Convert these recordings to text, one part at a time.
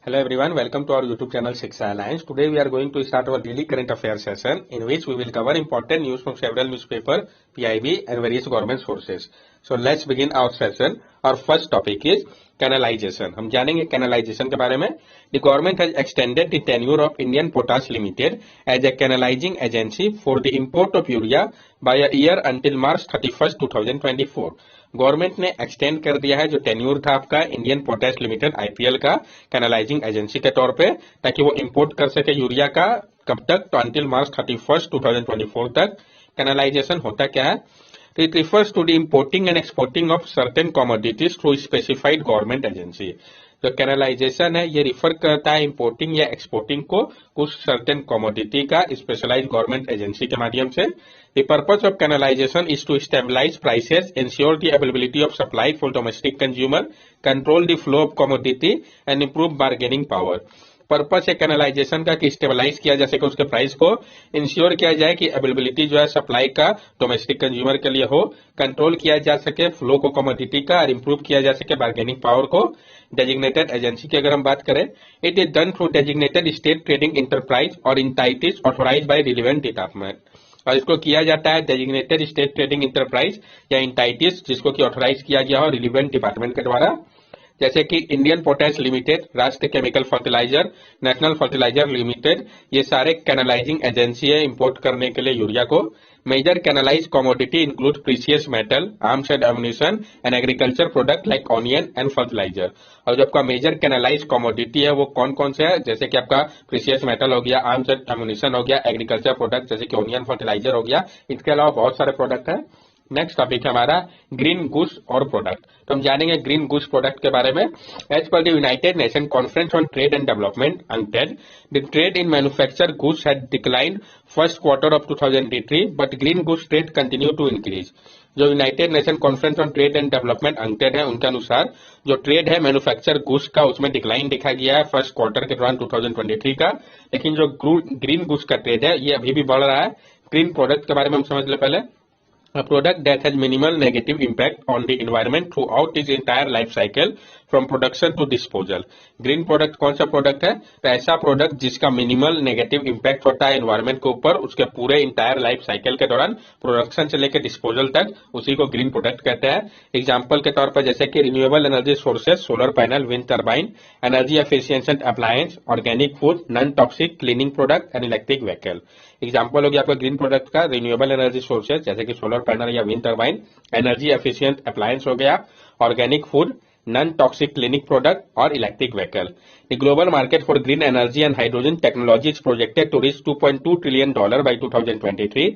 Hello everyone, welcome to our YouTube channel Shiksha Alliance. Today we are going to start our daily current affairs session in which we will cover important news from several newspapers, PIB and various government sources. So let's begin our session. Our first topic is canalization. हम जानेंगे canalization के बारे में. The government has extended the tenure of Indian Potash Limited as a canalizing agency for the import of urea by a year until March 31st, 2024. Government ने extend कर दिया है जो टेन्यूर था आपका इंडियन पोटैश लिमिटेड आईपीएल का कैनालाइजिंग agency के तौर पे, ताकि वो इंपोर्ट कर सके यूरिया का. कब तक? तो अंटिल मार्च 31st 2024 तक. कैनालाइजेशन होता क्या है? It refers to the importing and exporting of certain commodities through specified government agency. जो कैनालाइजेशन है ये रिफर करता है इंपोर्टिंग या एक्सपोर्टिंग को कुछ सर्टेन कमोडिटी का स्पेशलाइज्ड गवर्नमेंट एजेंसी के माध्यम से. The purpose of canalization is to stabilize prices, ensure the availability of supply for domestic consumer, control the flow of commodity and improve bargaining power. Purpose है कैनालाइजेशन का कि stabilise किया जा सके उसके प्राइस को, इंश्योर किया जाए कि अवेलेबिलिटी जो है सप्लाई का डोमेस्टिक कंज्यूमर के लिए हो, कंट्रोल किया जा सके फ्लो को कमोडिटी का और इंप्रूव किया जा सके बार्गेनिंग पावर को. डेजिग्नेटेड एजेंसी की अगर हम बात करें, it is done through designated state trading enterprise और इंटाइटीज ऑथोराइज बाय रिलेवेंट डिपार्टमेंट. और इसको किया जाता है डेजिग्नेटेड स्टेट ट्रेडिंग इंटरप्राइज या इंटाइटीज जिसको कि ऑथोराइज किया गया हो रिलेवेंट डिपार्टमेंट के द्वारा, जैसे कि Indian Potash Limited, Rashtriya Chemical Fertilizer, National Fertilizer Limited. ये सारे कैनालाइजिंग एजेंसी है इंपोर्ट करने के लिए यूरिया को. Major canalise commodity include precious metal, arms and ammunition and agriculture product like onion and fertiliser. और जो आपका मेजर कैनालाइज कमोडिटी है वो कौन कौन से है? जैसे कि आपका प्रीसियस मेटल हो गया, आर्म्स एंड एम्यूनिशन हो गया, एग्रीकल्चर प्रोडक्ट जैसे कि ऑनियन फर्टिलाइजर हो गया. इसके अलावा बहुत सारे प्रोडक्ट है. नेक्स्ट टॉपिक है हमारा ग्रीन गुड्स और प्रोडक्ट. तो हम जानेंगे ग्रीन गुड्स प्रोडक्ट के बारे में. As per the United Nation conference on trade and development UNCTAD, the trade in manufacture goods had declined first quarter of 2023 but green goods trade continue to increase. जो United Nation conference on trade and development UNCTAD है उनके अनुसार जो trade है manufacture goods का उसमें decline दिखा गया है फर्स्ट क्वार्टर के दौरान 2023 का, लेकिन जो ग्रीन गुड्स का ट्रेड है ये अभी भी बढ़ रहा है. ग्रीन प्रोडक्ट के बारे में हम समझ ले पहले. A product that has minimal negative impact on the environment throughout its entire life cycle from production to disposal. Green product कौन सा प्रोडक्ट है? तो ऐसा प्रोडक्ट जिसका मिनिमल नेगेटिव इम्पैक्ट होता है एनवायरमेंट के ऊपर उसके पूरे इंटायर लाइफ साइकिल के दौरान प्रोडक्शन से लेकर डिस्पोजल तक, उसी को ग्रीन प्रोडक्ट कहते हैं. एग्जांपल के तौर पर जैसे कि renewable energy sources, solar panel, wind turbine, energy efficient appliance, organic food, non toxic cleaning product and electric vehicle. Example हो गया आपका ग्रीन प्रोडक्ट का रिन्यूएबल एनर्जी सोर्सेज जैसे कि सोलर पैनल या wind turbine, energy efficient appliance हो गया, organic food, non toxic clinic product और electric vehicle. The global market for green energy and hydrogen technology is projected to reach $2.2 trillion by 2023.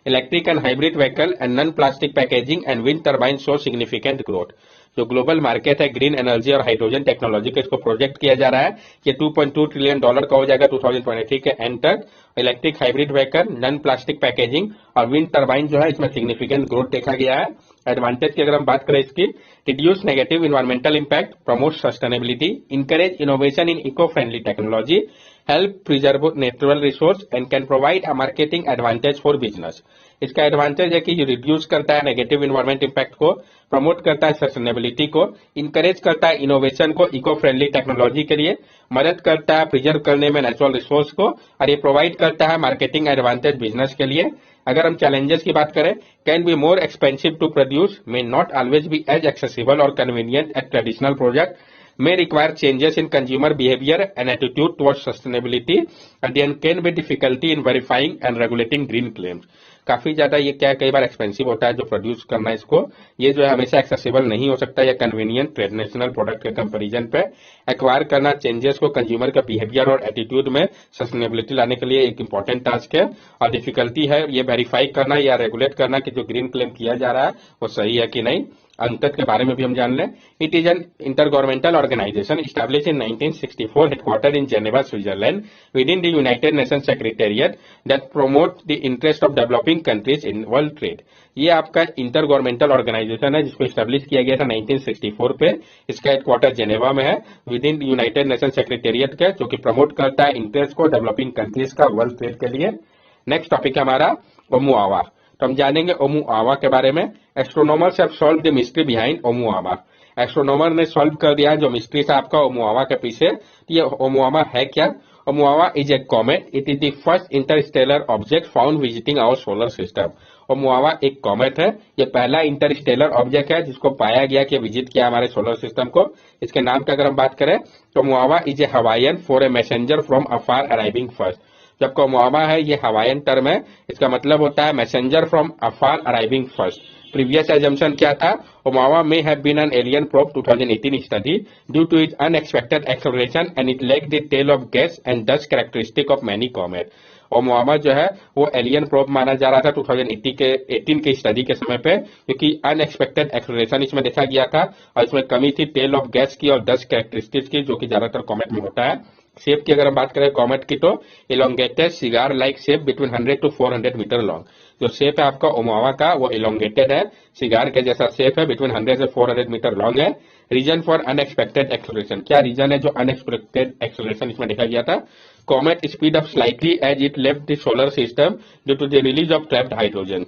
Electric and hybrid vehicle and non-plastic packaging and wind turbine show significant growth. जो global market है green energy और hydrogen technology का, इसको project किया जा रहा है कि $2.2 ट्रिलियन का हो जाएगा 2023 के एंड तक. Electric hybrid vehicle, non plastic packaging और विंड टर्बाइन जो है इसमें सिग्निफिकेंट ग्रोथ देखा गया है. एडवांटेज की अगर हम बात करें इसकी, reduce negative environmental impact, promote sustainability, encourage innovation in eco friendly technology, help preserve natural resource and can provide a marketing advantage for business. इसका एडवांटेज है कि ये रिड्यूस करता है नेगेटिव इन्वायरमेंट इम्पैक्ट को, प्रमोट करता है सस्टेनेबिलिटी को, इंकरेज करता है इनोवेशन को इको फ्रेंडली टेक्नोलॉजी के लिए, मदद करता है प्रिजर्व करने में नेचुरल रिसोर्स को और ये प्रोवाइड करता है मार्केटिंग एडवांटेज बिजनेस के लिए. अगर हम चैलेंजेस की बात करें, can be more expensive to produce, may not always be as accessible और convenient as traditional product, may require changes in consumer behavior and attitude towards sustainability, and there can be difficulty in verifying and regulating green claims. काफी ज्यादा ये क्या कई बार expensive होता है जो produce करना है इसको, ये जो है हमेशा एक्सेसिबल नहीं हो सकता या कन्वीनियंट ट्रेडिशनल प्रोडक्ट के कंपैरिजन पे. एक्वायर करना चेंजेस को कंज्यूमर का बिहेवियर और एटीट्यूड में सस्टेनेबिलिटी लाने के लिए एक इंपॉर्टेंट टास्क है, और डिफिकल्टी है ये वेरीफाई करना या रेगुलेट करना कि जो ग्रीन क्लेम किया जा रहा है वो सही है कि नहीं. UNCTAD के बारे में भी हम जान लें. It is an intergovernmental organization established in 1964, headquartered in Geneva, Switzerland, within the United Nations Secretariat that promote the interest of developing countries in world trade. ये आपका इंटरगवर्नमेंटल ऑर्गेनाइजेशन है जिसको स्टैब्लिश किया गया था 1964 पे. इसका हेडक्वार्टर जेनेवा में है with in United nation secretariat का, जो कि प्रमोट करता है इंटरेस्ट को डेवलपिंग कंट्रीज का वर्ल्ड ट्रेड के लिए. नेक्स्ट टॉपिक है हमारा ओमुआवा. तो हम जानेंगे ओमुआवा के बारे में. Astronomers have solve the mystery behind Oumuamua. Astronomer ने सॉल्व कर दिया जो मिस्ट्री था आपका ओमुआवा के पीछे। ये ओमुआवा है क्या? Oumuamua is a comet. It is the first interstellar object found visiting our solar system. Oumuamua एक कॉमेट है, ये पहला इंटरस्टेलर ऑब्जेक्ट है जिसको पाया गया कि विजिट किया हमारे सोलर सिस्टम को। इसके नाम की अगर हम बात करें तो Oumuamua is a Hawaiian for a messenger from afar arriving first. जब ओमुआवा है ये हवाईयन टर्म है, इसका मतलब होता है messenger from afar arriving first. Previous assumption क्या था? ओमुआवा may have been an alien probe 2018 study due to its unexpected acceleration and it lacked the tail of gas and dust characteristic of many comet। ओमुआवा जो है वो alien probe माना जा रहा था 2018 के स्टडी के समय पे, क्योंकि अनएक्सपेक्टेड एक्सेलरेशन इसमें देखा गया था और इसमें कमी थी टेल ऑफ गैस की और डस्ट कैरेक्टरिस्टिक्स की, जो कि ज्यादातर कॉमेट में होता है। शेप की अगर हम बात करें कॉमेट की तो elongated cigar like shape between 100 to 400 metre long. जो शेप है आपका ओमुआवा का वो इलोंगेटेड है, सिगार के जैसा शेप है, बिटवीन 100 से 400 मीटर लॉन्ग है। रीजन फॉर अनएक्सपेक्टेड एक्सेलरेशन, क्या रीजन है जो अनएक्सपेक्टेड एक्सेलरेशन इसमें देखा गया था? Comet speed up slightly as it left the solar system due to the release of trapped hydrogen.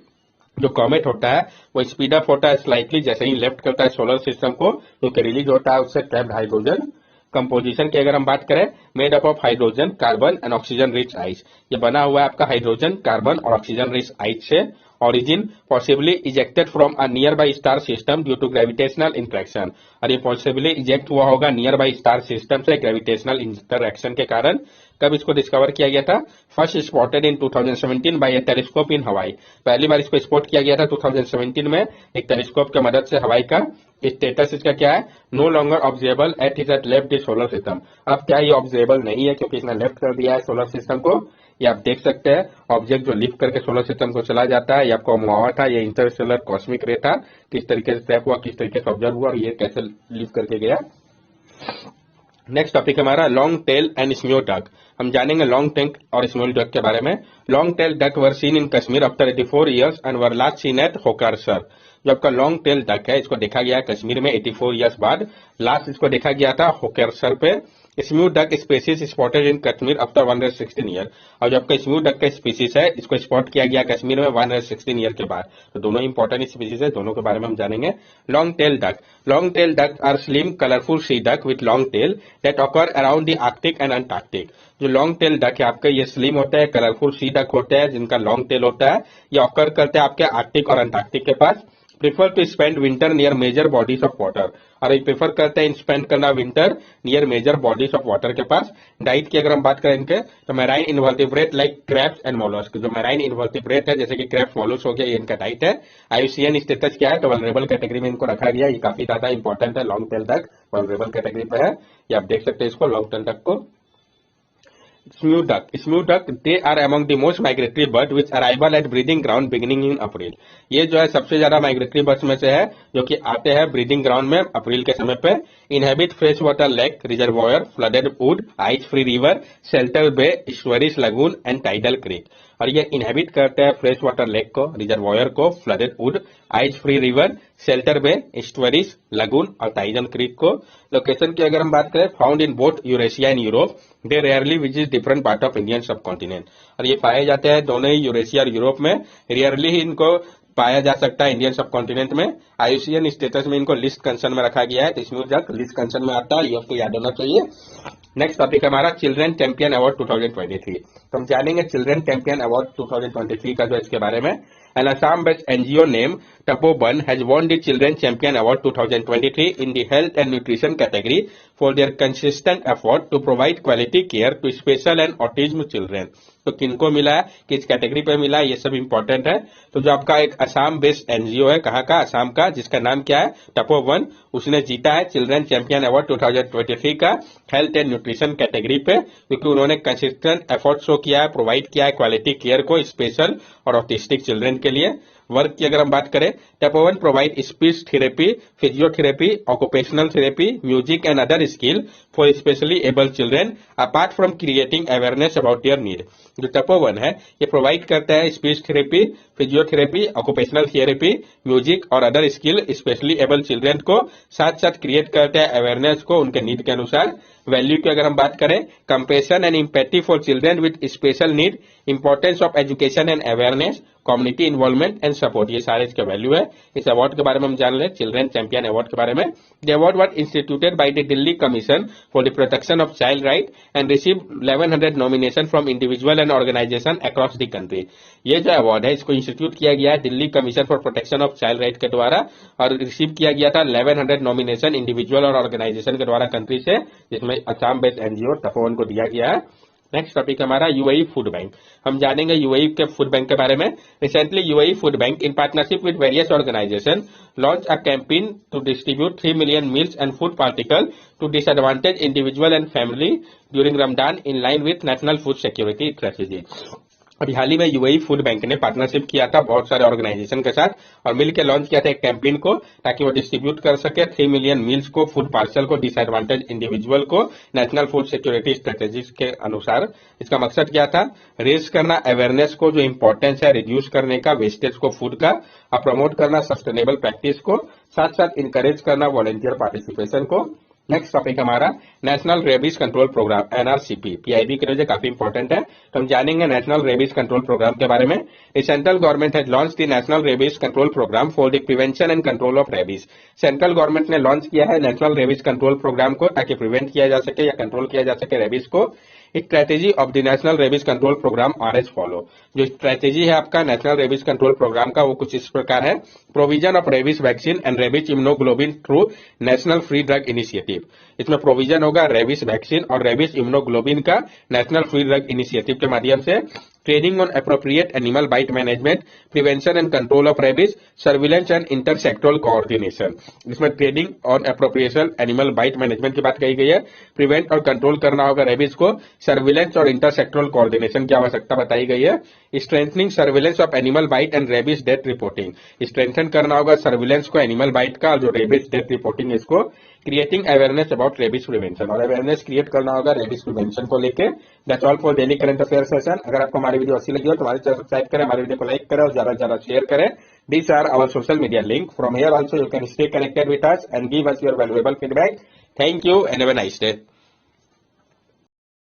जो कॉमेट होता है वो स्पीड अप होता है स्लाइटली जैसे ही लेफ्ट करता है सोलर सिस्टम को, क्योंकि रिलीज होता है उससे ट्रैप्ड हाइड्रोजन। कंपोजिशन की अगर हम बात करें, made up of hydrogen, carbon and oxygen rich ice. ये बना हुआ है आपका हाइड्रोजन, कार्बन और ऑक्सीजन रिच आइस से। Origin possibly ejected from a nearby star system due to gravitational interaction. और ये पॉसिबली इजेक्ट हुआ होगा नियर बाई स्टार सिस्टम से ग्रेविटेशनल इंटरेक्शन के कारण। कब इसको डिस्कवर किया गया था? First spotted in 2017 by a telescope in Hawaii. पहली बार इसको स्पॉट किया गया था 2017 में एक टेलीस्कोप की मदद से हवाई का। स्टेटस इसका क्या है? No longer observable at is at left the solar system. अब क्या ये ऑब्जर्वेबल नहीं है क्योंकि इसने लेफ्ट कर दिया है सोलर सिस्टम को? ये आप देख सकते हैं ऑब्जेक्ट जो लिफ्ट करके सोलर सिस्टम को चला जाता है, ये आपको ओमुआवा था, ये इंटरस्टेलर कॉस्मिक रे था। किस तरीके से ट्रैप हुआ, किस तरीके से ऑब्जर्व हुआ और ये कैसे लिफ्ट करके गया। नेक्स्ट टॉपिक हमारा long tail and smew duck. हम जानेंगे लॉन्ग टेल और स्मॉल डक के बारे में। Long tail duck were seen in Kashmir after 84 years and were last seen at Hokersar. जो आपका लॉन्ग टेल डक है इसको देखा गया कश्मीर में 84 years बाद। लास्ट इसको देखा गया था होकरसर पे। Smew duck species spotted in Kashmir after 116 years। और जो आपका स्म्यू डक का स्पीसीज है इसको स्पॉट किया गया कश्मीर में 116 years के बाद। तो दोनों इंपॉर्टेंट स्पीसीज है, दोनों के बारे में हम जानेंगे। Long tail duck. Long tail duck are slim colourful sea duck with long tail that occur around the Arctic and Antarctic. जो लॉन्ग टेल डक है आपका ये स्लिम होता है, कलरफुल सी डक होता है जिनका लॉन्ग टेल होता है। ये ऑकर करते हैं आपके आर्कटिक और अंटार्कटिक के पास। Prefer to spend winter near major bodies of water. और ये प्रेफर करते हैं स्पेंड करना winter near major bodies of water के पास। डाइट की अगर हम बात करें इनके तो marine invertebrate like crabs and mollusc. जो मैराइन इनवर्टिब्रेट है जैसे कि क्रैब्स मोलस्क हो गया, ये इनका डाइट है। आईयूसीएन स्टेटस क्या है तो वल्नरेबल कैटेगरी में इनको रखा गया। ये काफी ज्यादा इंपॉर्टेंट है, long tail duck vulnerable category पे है। ये आप देख सकते हैं इसको लॉन्ग टेल डक को। Smew duck. Smew duck, they are among the most migratory bird which arrival at breeding ground beginning in April। ये जो है सबसे ज्यादा माइग्रेटरी बर्ड्स में से है जो कि आते हैं ब्रीडिंग ग्राउंड में अप्रैल के समय पे। Inhabit fresh water lake, reservoir, flooded wood, ice free river, shelter bay, estuaries lagoon and tidal creek. और ये इनहेबिट करते हैं फ्रेश वाटर लेक को, रिजर्वॉयर को, flooded wood, ice free river, shelter bay, estuaries lagoon और tidal creek को। Location की अगर हम बात करें, found in both Eurasia and Europe. They rarely visit different part of Indian subcontinent. और ये पाए जाते हैं दोनों ही यूरेशिया और यूरोप में। रेयरली ही इनको पाया जा सकता है इंडियन सब कॉन्टिनेंट में। आईयूसीएन स्टेटस में इनको लिस्ट कंसर्न में रखा गया है, तो स्म्यू डक लिस्ट कंसर्न में आता है, ये आपको याद होना चाहिए। नेक्स्ट टॉपिक हमारा चिल्ड्रन चैंपियन अवार्ड 2023। तो हम जानेंगे चिल्ड्रन चैंपियन अवार्ड 2023 का जो इसके बारे में। An Assam-based NGO named Tapoban has won the Children Champion Award 2023 in the Health and Nutrition category for their consistent effort to provide quality care to special and autism children। तो किनको मिला है, किस कैटेगरी पे मिला है, ये सब इंपॉर्टेंट है। तो जो आपका एक असम बेस्ड एनजीओ है, कहाँ का, असम का, जिसका नाम क्या है, तपोवन, उसने जीता है चिल्ड्रन चैंपियन अवार्ड 2023 का हेल्थ एंड न्यूट्रिशन कैटेगरी पे, क्योंकि उन्होंने कंसिस्टेंट एफर्ट शो किया है, प्रोवाइड किया है क्वालिटी केयर को स्पेशल और ऑटिस्टिक चिल्ड्रन के लिए। वर्क की अगर हम बात करें, Tapovan provide speech therapy, physiotherapy, occupational therapy, music and other skill for specially abled children apart from creating awareness about their need. जो तपोवन है ये प्रोवाइड करता है speech therapy, physiotherapy, occupational therapy, music और other skill specially abled children को, साथ साथ create करता है अवेयरनेस को उनके नीड के अनुसार। वैल्यू की अगर हम बात करें, compassion and empathy for children with special need, importance of education and awareness, community involvement and support, ये सारे इसके वैल्यू है। इस अवार्ड के बारे में हम जान लें, चिल्ड्रन चैंपियन अवार्ड के बारे में। The award was instituted by the Delhi commission for the protection of child right and receive 1100 nomination from individual and organization across the country. ये जो अवार्ड है इसको इंस्टीट्यूट किया गया है Delhi commission for protection of child right के द्वारा और रिसीव किया गया था 1100 नॉमिनेशन इंडिविजुअल और ऑर्गेनाइजेशन के द्वारा कंट्री से, जिसमें असम बेस्ड एनजीओ तपोवन को दिया गया है। नेक्स्ट टॉपिक हमारा यूएई फूड बैंक। हम जानेंगे यूएई के फूड बैंक के बारे में। Recently UAE food bank in partnership with various organization launch a campaign to distribute 3 million meals and food particle to disadvantage individual and family during Ramzan in line with national food security strategy. अभी हाल ही में UAE food bank ने partnership किया था बहुत सारे organisation के साथ और मिलकर लॉन्च किया था एक कैंपेन को, ताकि वो डिस्ट्रीब्यूट कर सके 3 मिलियन मील्स को, फूड पार्सल को डिसएडवांटेज इंडिविजुअल को नेशनल फूड सिक्योरिटी स्ट्रेटेजीज के अनुसार। इसका मकसद क्या था? रेज करना अवेयरनेस को, जो इंपॉर्टेंस है रिड्यूस करने का वेस्टेज को फूड का, और प्रमोट करना सस्टेनेबल प्रैक्टिस को, साथ साथ इंकरेज करना वॉलंटियर पार्टिसिपेशन को। नेक्स्ट टॉपिक हमारा national rabies control programme NRCP PIB के लिए काफी इंपॉर्टेंट है, तो हम जानेंगे नेशनल रेबीज कंट्रोल प्रोग्राम के बारे में। The central government has launch the national rabies control programme for the prevention and control of rabies. Central government ने लॉन्च किया है नेशनल रेबीज कंट्रोल प्रोग्राम को, ताकि प्रिवेंट किया जा सके या कंट्रोल किया जा सके रेबीज को। Strategy of the national rabies control programme are as follow. जो स्ट्रेटेजी है आपका नेशनल रेबीज कंट्रोल प्रोग्राम का वो कुछ इस प्रकार है। Provision of rabies vaccine and rabies immunoglobin through national free drug initiative. इसमें प्रोविजन होगा रेबीज वैक्सीन और रेबीज इम्यूनोग्लोबिन का नेशनल फ्री ड्रग इनिशिएटिव के माध्यम से। Training on appropriate animal bite management, prevention and control of rabies, surveillance and intersectoral coordination. इसमें training on appropriation animal bite management की बात कही गई है। प्रिवेंट और कंट्रोल करना होगा रेबीज को, सर्विलेंस और इंटरसेक्टोरल कोऑर्डिनेशन की आवश्यकता बताई गई है। Strengthening surveillance of animal bite and rabies death reporting, strengthen करना होगा सर्विलेंस को एनिमल बाइट का, और जो रेबीज डेथ रिपोर्टिंग इसको। Creating awareness about rabies prevention, और अवेयरनेस क्रिएट करना होगा रेबीज प्रिवेंशन को लेकर। That's all for daily current affair session. अगर आपको हमारी वीडियो अच्छी लगी हो तो हमारे चैनल सब्सक्राइब करें, हमारी वीडियो को लाइक करें और ज्यादा से ज्यादा शेयर करें। These are our social media link. From here also you can stay connected with us and give us your valuable feedback. Thank you and have a nice day.